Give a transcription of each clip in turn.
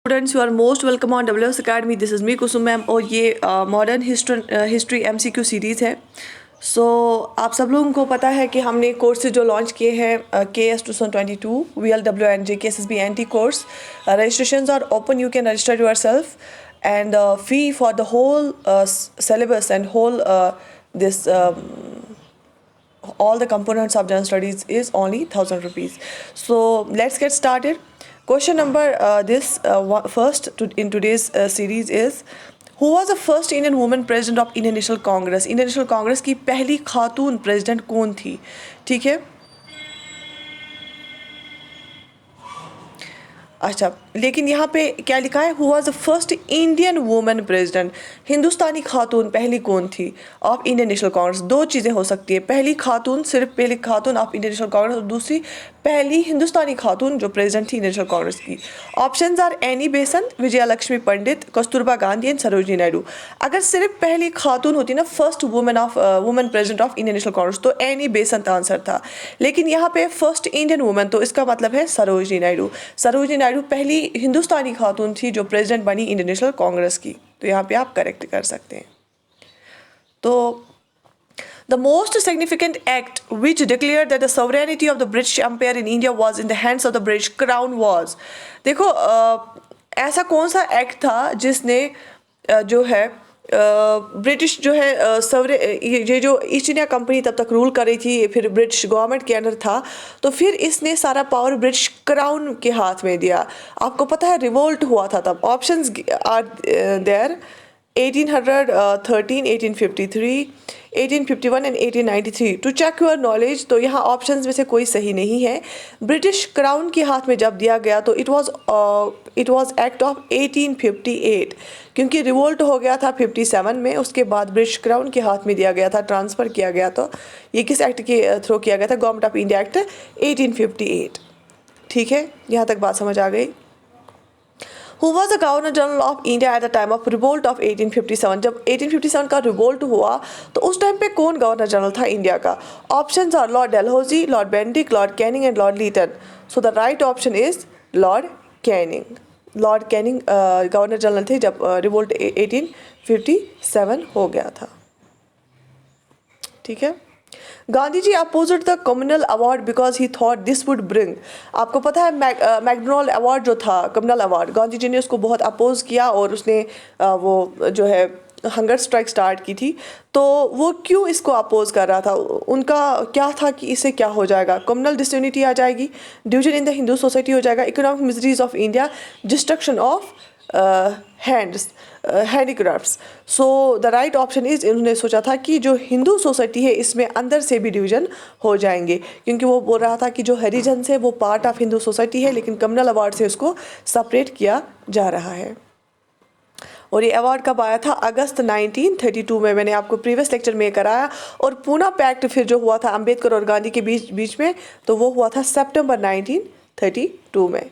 Students you are most welcome on WS Academy. This is me Kusum ma'am और ये modern history MCQ series है. सो आप सब लोगों को पता है कि हमने कोर्सेज जो लॉन्च किए हैं KS 2022 VLW and JKSSB NT course. Registrations are open. You can register yourself and fee for the whole syllabus and whole this all the components of general studies is only 1,000 rupees. So let's get started. Question number first in today's series is who was the first Indian woman president of Indian National Congress? Indian National Congress की पहली खातून president कौन थी? ठीक है. अच्छा, लेकिन यहाँ पे क्या लिखा है? Who was the first Indian women president. हिंदुस्तानी खातून पहली कौन थी ऑफ इंडियन नेशनल कांग्रेस? दो चीज़ें हो सकती है. पहली खातून, सिर्फ पहली खातून ऑफ इंडियन नेशनल कांग्रेस, और दूसरी पहली हिंदुस्तानी खातून जो प्रेसिडेंट थी इंडियन नेशनल कांग्रेस की. Options are Annie Besant, Vijaya Lakshmi Pandit, Kasturba Gandhi and Sarojini Naidu. अगर सिर्फ पहली खातून होती ना, first women president of Indian National Congress, तो एनी बेसेंट आंसर था. लेकिन यहाँ पे फर्स्ट इंडियन वुमेन, तो इसका मतलब है सरोजिनी नायडू. सरोजिनी नायडू पहली हिंदुस्तानी खातून थी जो प्रेसिडेंट बनी इंडियन नेशनल कांग्रेस की. तो यहाँ पे आप करेक्ट कर सकते हैं. तो the most significant act which declared that the sovereignty of the British Empire in India was in the hands of the British Crown was. देखो ऐसा कौन सा एक्ट था जिसने जो है ब्रिटिश जो है ये जो ईस्ट इंडिया कंपनी तब तक रूल कर रही थी, फिर ब्रिटिश गवर्नमेंट के अंडर था, तो फिर इसने सारा पावर ब्रिटिश क्राउन के हाथ में दिया. आपको पता है रिवोल्ट हुआ था तब. Options are there 1813, 1853, 1851 and 1893. To check your knowledge, तो यहाँ ऑप्शंस में से कोई सही नहीं है. ब्रिटिश क्राउन के हाथ में जब दिया गया तो इट वाज एक्ट ऑफ 1858, क्योंकि रिवोल्ट हो गया था 57 में. उसके बाद ब्रिटिश क्राउन के हाथ में दिया गया था, ट्रांसफ़र किया गया. तो ये किस एक्ट के थ्रू किया गया था? Government of India act 1858. ठीक है, यहाँ तक बात समझ आ गई. Who was the Governor General of India at the time of revolt of 1857? जब 1857 का रिवोल्ट हुआ तो उस टाइम पे कौन गवर्नर जनरल था इंडिया का? Options are Lord Dalhousie, Lord Bentinck, Lord Canning and Lord Lytton. So the right option is Lord Canning. Lord Canning governor general थे जब रिवोल्ट 1857 हो गया था. ठीक है. Gandhi ji opposed the communal award because he thought this would bring. आपको पता है मैकडोनल्ड अवार्ड जो था, कम्युनल अवार्ड, गांधी जी ने उसको बहुत अपोज किया और उसने वो जो है हंगर स्ट्राइक स्टार्ट की थी. तो वो क्यों इसको अपोज कर रहा था? उनका क्या था कि इससे क्या हो जाएगा? कम्युनल डिसयूनिटी आ जाएगी, division in the Hindu society हो जाएगा, economic miseries of India, destruction of handicrafts. So the right option is, इन्होंने सोचा था कि जो हिंदू सोसाइटी है इसमें अंदर से भी डिवीजन हो जाएंगे, क्योंकि वो बोल रहा था कि जो हरिजन है वो पार्ट ऑफ हिंदू सोसाइटी है, लेकिन कम्युनल अवार्ड से उसको सेपरेट किया जा रहा है. और ये अवार्ड कब आया था? अगस्त 1932 में. मैंने आपको प्रीवियस लेक्चर में कराया. और पूना पैक्ट फिर जो हुआ था अंबेडकर और गांधी के बीच में, तो वो हुआ था सितंबर 1932 में.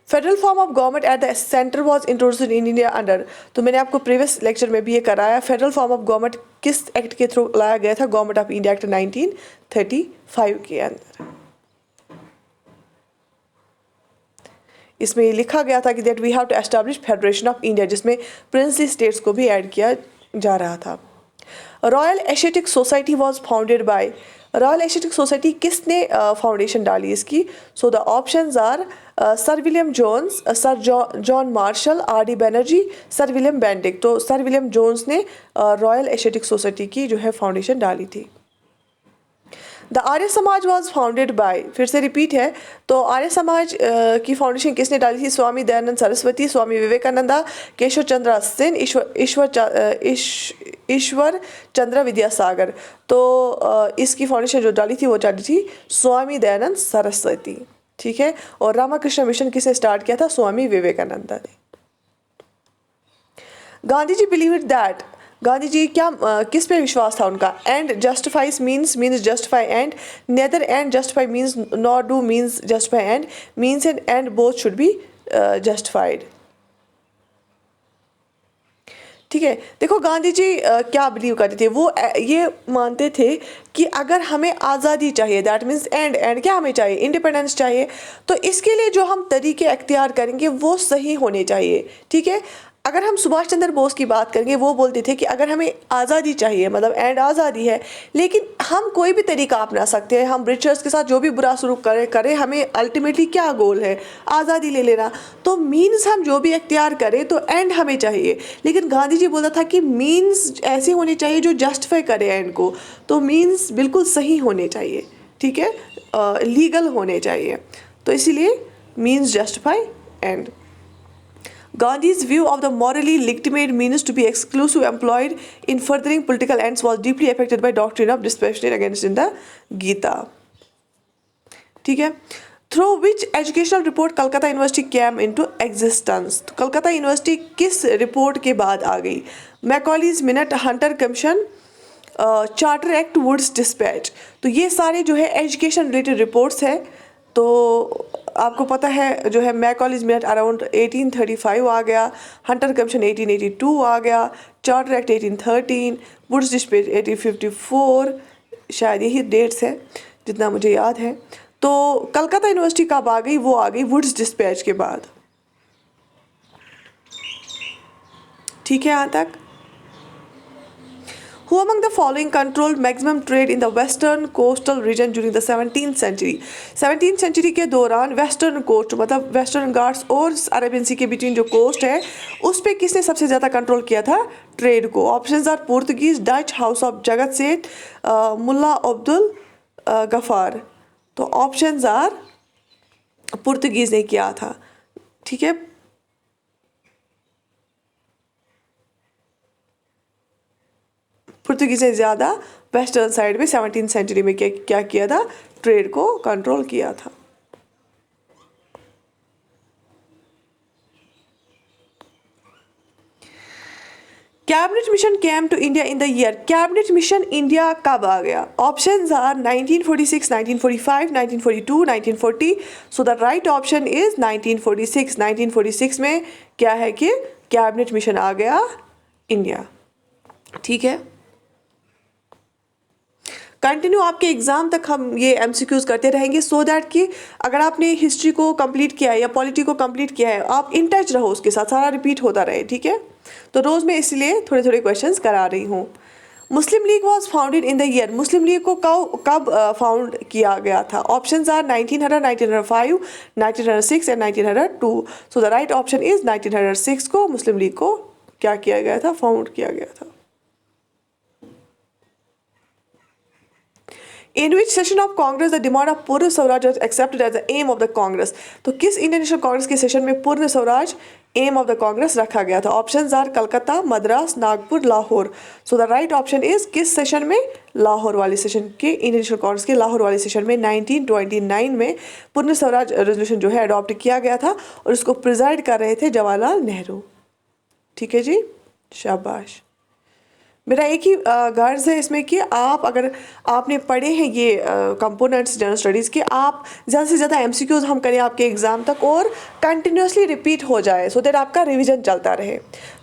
Federal form of government at the centre was introduced in India under. तो मैंने आपको प्रीवियस लेक्चर में भी ये कराया. फेडरल फॉर्म ऑफ गवर्नमेंट किस एक्ट के थ्रू लाया गया था? गवर्नमेंट ऑफ इंडिया एक्ट 1935 के अंदर. इसमें ये लिखा गया था कि that we have to establish federation of India, जिसमें प्रिंसली स्टेट्स को भी ऐड किया जा रहा था. Royal Asiatic Society was founded by. Royal Asiatic Society किसने फाउंडेशन डाली इसकी? So the options are sir William Jones, sir John Marshall, RD Banerjee, sir William Bentinck. तो सर विलियम जोन्स ने रॉयल एशियाटिक सोसाइटी की जो है फाउंडेशन डाली थी. The Arya Samaj was founded by. फिर से रिपीट है. तो आर्य समाज की फाउंडेशन किसने डाली थी? स्वामी दयानंद सरस्वती, स्वामी विवेकानंदा, केशव चंद्र सेन, ईश्वर चंद्र विद्यासागर. तो इसकी फाउंडेशन जो डाली थी वो डाली थी स्वामी दयानंद सरस्वती. ठीक है. और रामाकृष्ण मिशन किसने स्टार्ट किया था? स्वामी विवेकानंदा ने. Gandhi ji believe that. गांधी जी क्या किस पे विश्वास था उनका? End justifies means justify end, neither end justify means nor do means justify end, means and both should be justified. ठीक है। देखो गांधी जी क्या बिलीव करते थे, वो ये मानते थे कि अगर हमें आज़ादी चाहिए, दैट मीन्स एंड क्या हमें चाहिए, इंडिपेंडेंस चाहिए, तो इसके लिए जो हम तरीके अख्तियार करेंगे वो सही होने चाहिए। ठीक है। अगर हम सुभाष चंद्र बोस की बात करेंगे, वो बोलते थे कि अगर हमें आज़ादी चाहिए, मतलब एंड आज़ादी है, लेकिन हम कोई भी तरीका अपना सकते हैं, हम ब्रिटिशर्स के साथ जो भी बुरा सलूक करें, हमें अल्टीमेटली क्या गोल है, आज़ादी ले लेना। तो मीन्स हम जो भी अख्तियार करें तो एंड हमें चाहिए, लेकिन गांधी जी बोला था कि मीन्स ऐसे होने चाहिए जो जस्टिफाई करे एंड को। तो मीन्स बिल्कुल सही होने चाहिए, ठीक है, लीगल होने चाहिए। तो इसीलिए means justify and. Gandhi's view of the morally legitimate means to be exclusive employed in furthering political ends was deeply affected by doctrine of dispassionate against in the Gita. ठीक है। Through which educational report Calcutta university came into existence. तो Calcutta university किस report के बाद आ गई? Macaulay's minute, Hunter commission, charter act, Wood's dispatch. तो ये सारे जो है एजुकेशन रिलेटेड रिपोर्ट्स हैं। तो आपको पता है जो है मैकॉलीज मिनट अराउंड 1835 आ गया, हंटर कमीशन 1882 आ गया, चार्टर एक्ट 1813, वुड्स डिस्पैच 1854, शायद यही डेट्स हैं जितना मुझे याद है। तो कलकत्ता यूनिवर्सिटी कब आ गई? वो आ गई वुड्स डिस्पैच के बाद। ठीक है यहाँ तक। Who among the following controlled maximum trade in the western coastal region during the 17th century? 17th century के दौरान वेस्टर्न कोस्ट, मतलब वेस्टर्न घाट्स और अरेबियन सी के बीच जो कोस्ट है, उस पे किसने सबसे ज़्यादा कंट्रोल किया था ट्रेड को? Options are Portuguese, Dutch, house of Jagat Seth, मुल्ला अब्दुल गफार। तो ऑप्शंस आर पुर्तगीज ने किया था। ठीक है। पुर्तगीज ने ज़्यादा वेस्टर्न साइड में 17th सेंचुरी में क्या किया था? ट्रेड को कंट्रोल किया था। Cabinet mission came to India in the year, cabinet mission India कब आ गया? Options are 1946, 1945, 1942, 1940। So the right option is 1946। 1946 में क्या है कि कैबिनेट मिशन आ गया इंडिया। ठीक है। कंटिन्यू आपके एग्जाम तक हम ये एमसीक्यूज करते रहेंगे, सो दैट कि अगर आपने हिस्ट्री को कंप्लीट किया है या पॉलिटी को कंप्लीट किया है, आप इन टच रहो उसके साथ, सारा रिपीट होता रहे। ठीक है। तो रोज मैं इसलिए थोड़े थोड़े क्वेश्चंस करा रही हूँ। Muslim League was founded in the year, Muslim League को कब फाउंड किया गया था? Options are 1900, 1905, 1906 and 1902। So the right option is 1906 को मुस्लिम लीग को क्या किया गया था? फाउंड किया गया था। In which session of Congress the demand of पूर्ण Swaraj was accepted as the aim of the Congress? तो किस इंडियन नेशनल कांग्रेस के सेशन में Purna Swaraj aim of the Congress रखा गया था? Options are Calcutta, Madras, Nagpur, Lahore. So the right option is किस सेशन में? लाहौर वाले सेशन के, इंडियन नेशनल कांग्रेस के लाहौर वाले सेशन में 1929 में पूर्ण स्वराज रेजोल्यूशन जो है अडॉप्ट किया गया था, और उसको प्रिजाइड कर रहे थे जवाहरलाल नेहरू। ठीक है जी, शाबाश। मेरा एक ही गर्ज है इसमें कि आप, अगर आपने पढ़े हैं ये कंपोनेंट्स जनरल स्टडीज़ के, आप ज़्यादा से ज़्यादा एमसीक्यूज हम करें आपके एग्ज़ाम तक और कंटिन्यूसली रिपीट हो जाए, सो दैट आपका रिवीजन चलता रहे।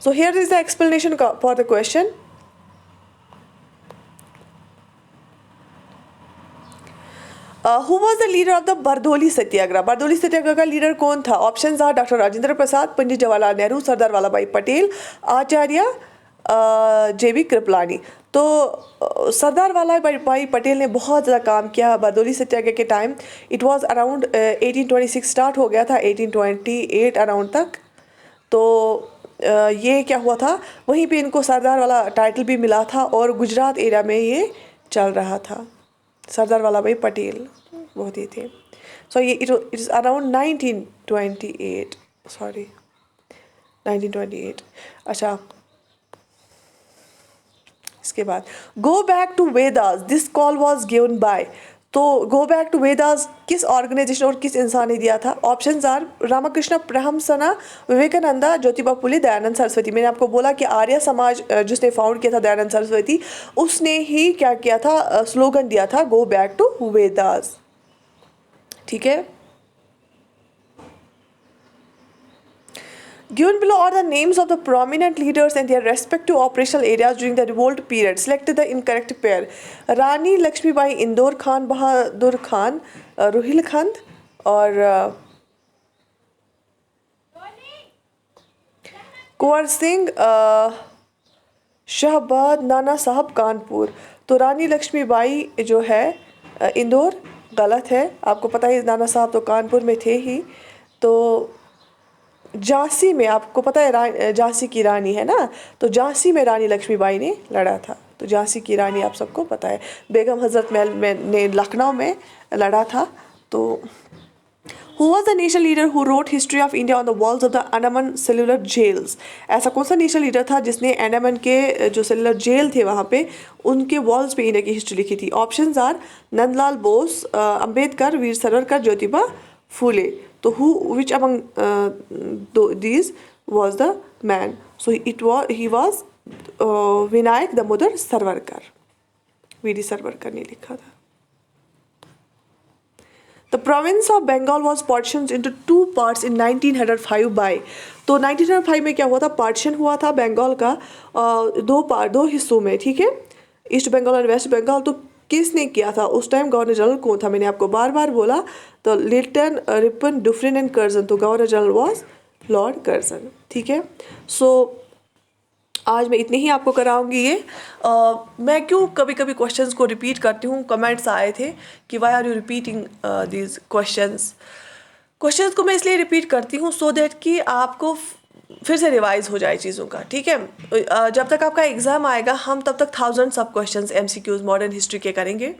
So here is the explanation for the question. Who was the leader of the Bardoli Satyagraha? Bardoli Satyagraha का लीडर कौन था? Options are doctor Rajendra Prasad, Pandit Jawaharlal Nehru, Sardar Vallabh Bhai Patel, Acharya JB Kripalani. तो सरदार वल्लभ भाई पटेल ने बहुत ज़्यादा काम किया बरदौली सत्याग्रह के time. It was around 1826 start हो गया था 1828 अराउंड तक। तो ये क्या हुआ था, वहीं पे इनको सरदार वाला टाइटल भी मिला था, और गुजरात एरिया में ये चल रहा था। सरदार वल्लभ भाई पटेल बहुत ही थे। सो ये इट इज़ अराउंड 1928, सॉरी 1928। अच्छा, इसके बाद go back to Vedas, this call was given by. तो गो बैक टू वेदास किस ऑर्गेनाइजेशन और किस इंसान ने दिया था? Options are Ramakrishna Paramhans, Vivekananda, Jyotiba Phule, Dayanand Saraswati. मैंने आपको बोला कि आर्य समाज जिसने फाउंड किया था दयानंद सरस्वती, उसने ही क्या किया था? स्लोगन दिया था गो बैक टू वेदास। ठीक है। Given below are the names of the prominent leaders and their respective operational areas during the revolt period. Select the incorrect pair. Rani Lakshmibai, Indore Khan Bahadur Khan, Ruhilkhand, और कुंवर सिंह, शहबाद नाना साहब कानपुर। तो रानी लक्ष्मीबाई जो है इंदौर, गलत है। आपको पता है नाना साहब तो कानपुर में थे ही। तो झांसी में आपको पता है झांसी की रानी है ना, तो झांसी में रानी लक्ष्मीबाई ने लड़ा था। तो झांसी की रानी आप सबको पता है। बेगम हजरत महल में ने लखनऊ में लड़ा था। तो Who was the national leader who wrote history of India on the walls of the Andaman cellular jails? ऐसा कौन सा नेशनल लीडर था जिसने अंडमान के जो सेलुलर जेल थे वहाँ पे उनके वॉल्स पे इंडिया की हिस्ट्री लिखी थी? Options are Nandlal Bose, Ambedkar, Veer Savarkar, Jyotiba Phule. तो which among these was the man? So he was Vinayak Damodar Savarkar. VD Savarkar ने लिखा था। The province of Bengal was partitioned into two parts in 1905 by। तो 1905 में क्या हुआ था? पार्टीशन हुआ था बंगाल का दो हिस्सों में, ठीक है, ईस्ट बंगाल और वेस्ट बंगाल। तो किसने किया था उस टाइम? गवर्नर जनरल कौन था? मैंने आपको बार बार बोला, तो लिल्टन, रिपन, डुफरिन एंड कर्जन। तो governor general was Lord Curzon, ठीक है। सो आज मैं इतने ही आपको कराऊंगी ये। मैं क्यों कभी कभी क्वेश्चंस को रिपीट करती हूँ? कमेंट्स आए थे कि why are you repeating these questions को मैं इसलिए रिपीट करती हूँ सो दैट कि आपको फिर से रिवाइज हो जाए चीज़ों का, ठीक है। जब तक आपका एग्ज़ाम आएगा हम तब तक thousands of questions MCQs modern history के करेंगे।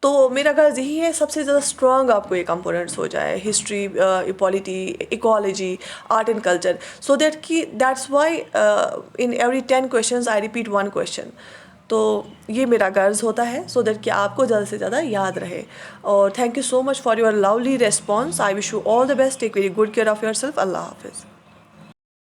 तो मेरा गर्ज यही है सबसे ज़्यादा स्ट्रॉन्ग आपको ये कंपोनेंट्स हो जाए, history, polity, ecology, art and culture, so that कि that's why in every 10 questions I repeat 1 question. तो ये मेरा गर्ज होता है सो दैट कि आपको ज़्यादा से ज़्यादा याद रहे। और thank you so much for your lovely response. I wish you all the best. Take very good care of your self. Allah हाफिज़।